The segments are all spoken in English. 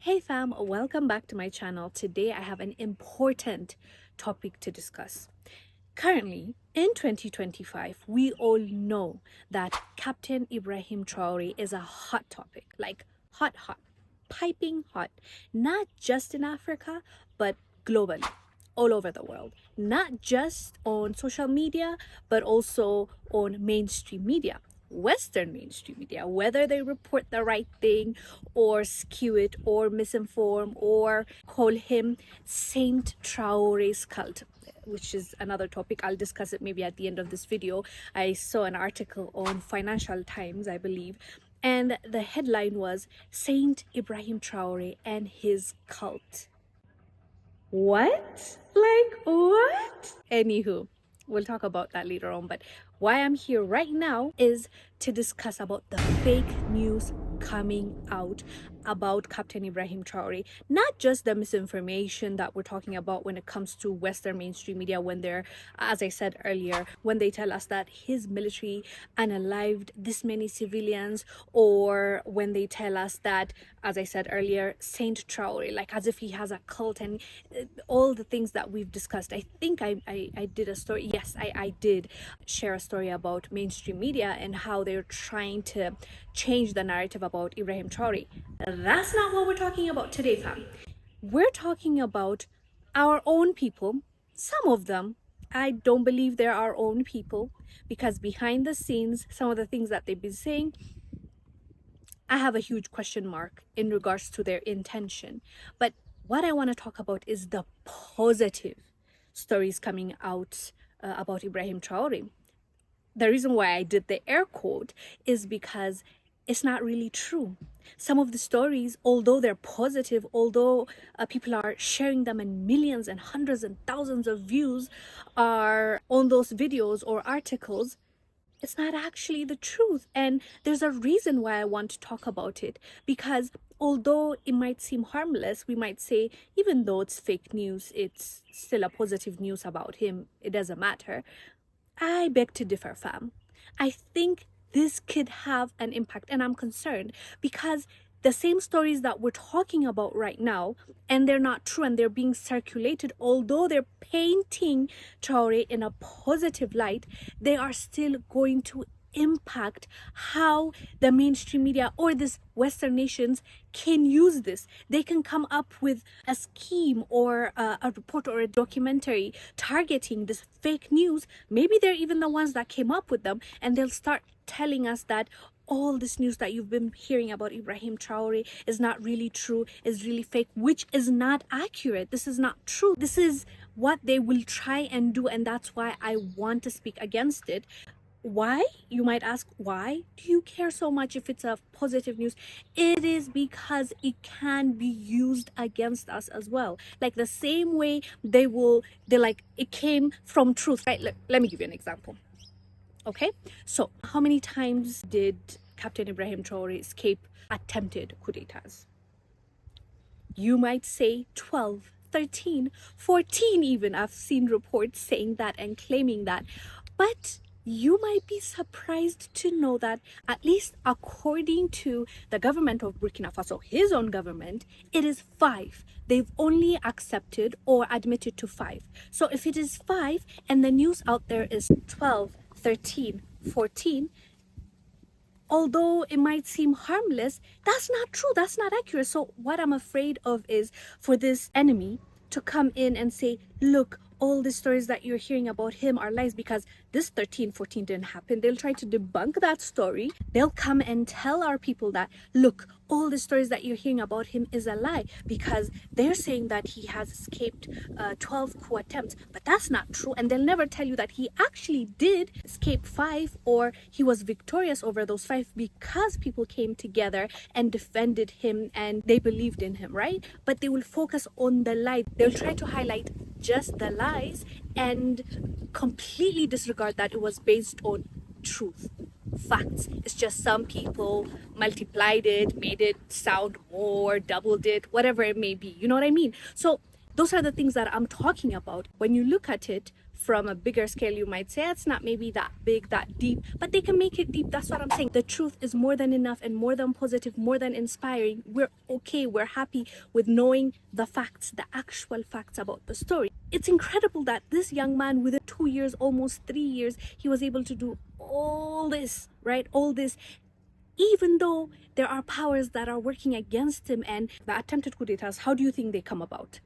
Hey fam, welcome back to my channel. Today I have an important topic to discuss. Currently, in 2025, we all know that Captain Ibrahim Traore is a hot topic, like hot, piping hot, not just in Africa, but globally, all over the world. Not just on social media, but also on mainstream media. Western mainstream media, whether they report the right thing or skew it or misinform or call him Saint Traore's cult, which is another topic. I'll discuss it maybe at the end of this video. I saw an article on Financial Times, I believe, and the headline was Saint Ibrahim Traore and his cult. What? Like what? Anywho, we'll talk about that later on. But why I'm here right now is to discuss about the fake news coming out about Captain Ibrahim Traore. Not just the misinformation that we're talking about when it comes to Western mainstream media, when they're, as I said earlier, when they tell us that his military unalived this many civilians, or when they tell us that, as I said earlier, Saint Traore, like as if he has a cult, and all the things that we've discussed. I think I did a story. Yes, I did share a story about mainstream media and how they're trying to change the narrative about Ibrahim Traore. That's not what we're talking about today, fam. We're talking about our own people. Some of them, I don't believe they're our own people, because behind the scenes, some of the things that they've been saying, I have a huge question mark in regards to their intention. But what I want to talk about is the positive stories coming out about Ibrahim Traore. The reason why I did the air quote is because it's not really true. Some of the stories, although they're positive, although people are sharing them and millions and hundreds and thousands of views are on those videos or articles, it's not actually the truth. And there's a reason why I want to talk about it, because although it might seem harmless, we might say, even though it's fake news, it's still a positive news about him, it doesn't matter. I beg to differ, fam. I think this could have an impact, and I'm concerned because the same stories that we're talking about right now, and they're not true and they're being circulated, although they're painting Traore in a positive light, they are still going to impact how the mainstream media or these Western nations can use this. They can come up with a scheme or a report or a documentary targeting this fake news. Maybe they're even the ones that came up with them, and they'll start telling us that all this news that you've been hearing about Ibrahim Traore is not really true, is really fake, which is not accurate. This is not true. This is what they will try and do, and that's why I want to speak against it. Why? You might ask, why do you care so much if it's a positive news? It is because it can be used against us as well. Like the same way they're like, it came from truth, right? Let me give you an example. Okay, so how many times did Captain Ibrahim Traore escape attempted coup d'etats? You might say 12, 13, 14 even. I've seen reports saying that and claiming that. But you might be surprised to know that, at least according to the government of Burkina Faso, his own government, it is 5. They've only accepted or admitted to 5. So if it is 5 and the news out there is 12, 13, 14, although it might seem harmless, that's not true. That's not accurate. So what I'm afraid of is for this enemy to come in and say, look, all the stories that you're hearing about him are lies because this 13, 14 didn't happen. They'll try to debunk that story. They'll come and tell our people that, look, all the stories that you're hearing about him is a lie, because they're saying that he has escaped 12 coup attempts, but that's not true. And they'll never tell you that he actually did escape 5, or he was victorious over those 5 because people came together and defended him and they believed in him, right? But they will focus on the lie. They'll try to highlight just the lies and completely disregard that it was based on truth, facts. It's just some people multiplied it, made it sound more, doubled it, whatever it may be. You know what I mean? So Those are the things that I'm talking about. When you look at it from a bigger scale, you might say it's not maybe that big, that deep, but they can make it deep. That's what I'm saying. The truth is more than enough and more than positive, more than inspiring. We're okay, we're happy with knowing the facts, the actual facts about the story. It's incredible that this young man, within 2 years, almost 3 years, he was able to do all this, right? All this, even though there are powers that are working against him. And the attempted coup d'etats, how do you think they come about?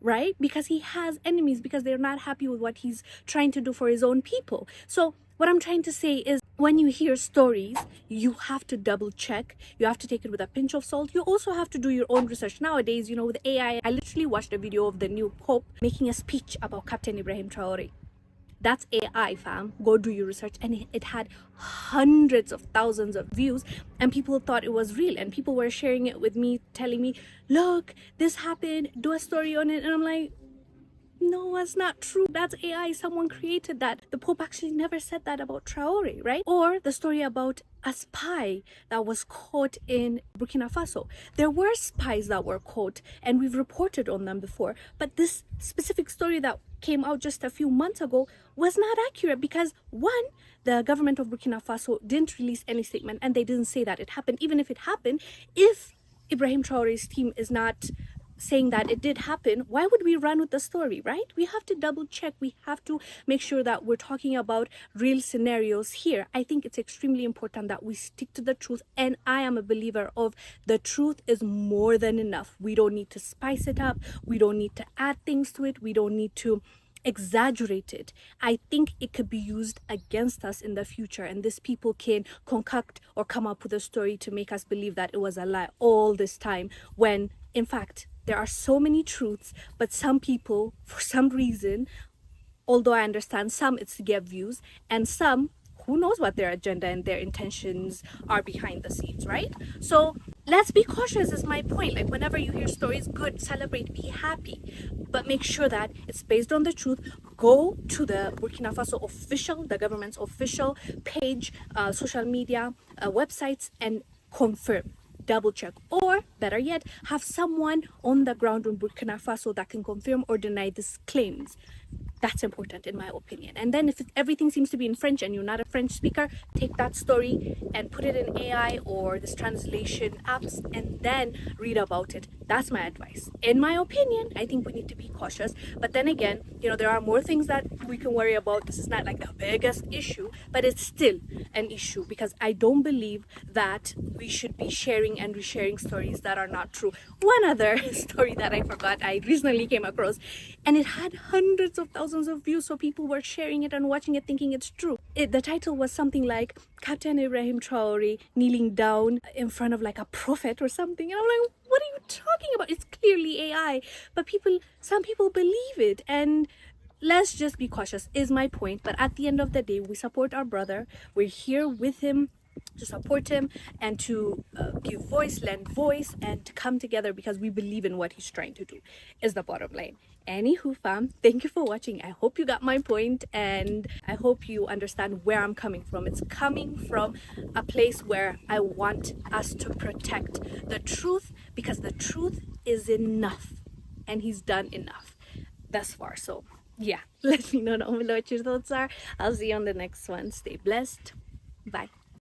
Right? Because he has enemies, because they're not happy with what he's trying to do for his own people. So what I'm trying to say is, when you hear stories, you have to double check. You have to take it with a pinch of salt. You also have to do your own research. Nowadays, with AI, I literally watched a video of the new Pope making a speech about Captain Ibrahim Traore. That's AI, fam. Go do your research. And it had hundreds of thousands of views, and people thought it was real, and people were sharing it with me, telling me, look, this happened, do a story on it. And I'm like, no, that's not true. That's AI. Someone created that. The Pope actually never said that about Traore, right? Or the story about a spy that was caught in Burkina Faso. There were spies that were caught, and we've reported on them before. But this specific story that came out just a few months ago was not accurate, because one, the government of Burkina Faso didn't release any statement, and they didn't say that it happened. Even if it happened, if Ibrahim Traore's team is not saying that it did happen, why would we run with the story, right? We have to double check. We have to make sure that we're talking about real scenarios here. I think it's extremely important that we stick to the truth, and I am a believer of the truth is more than enough. We don't need to spice it up. We don't need to add things to it. We don't need to exaggerate it. I think it could be used against us in the future, and these people can concoct or come up with a story to make us believe that it was a lie all this time, when in fact there are so many truths, but some people, for some reason, although I understand some it's to get views, and some, who knows what their agenda and their intentions are behind the scenes, right? So let's be cautious is my point. Like, whenever you hear stories, good, celebrate, be happy, but make sure that it's based on the truth. Go to the Burkina Faso official, the government's official page, social media, websites, and confirm. Double check, or better yet, have someone on the ground in Burkina Faso that can confirm or deny these claims. That's important, in my opinion. And then if everything seems to be in French and you're not a French speaker, take that story and put it in AI or this translation apps, and then read about it. That's my advice. In my opinion, I think we need to be cautious. But then again, there are more things that we can worry about. This is not like the biggest issue, but it's still an issue, because I don't believe that we should be sharing and resharing stories that are not true. One other story that I forgot, I recently came across, and it had hundreds of thousands of views, so people were sharing it and watching it thinking it's true. The title was something like Captain Ibrahim Traore kneeling down in front of like a prophet or something, and I'm like, what are you talking about? It's clearly AI, but some people believe it. And let's just be cautious is my point. But at the end of the day, we support our brother. We're here with him to support him and to give voice, lend voice, and to come together because we believe in what he's trying to do, is the bottom line. Anywho, fam, thank you for watching. I hope you got my point, and I hope you understand where I'm coming from. It's coming from a place where I want us to protect the truth, because the truth is enough, and he's done enough thus far. So yeah, let me know down below what your thoughts are. I'll see you on the next one. Stay blessed. Bye.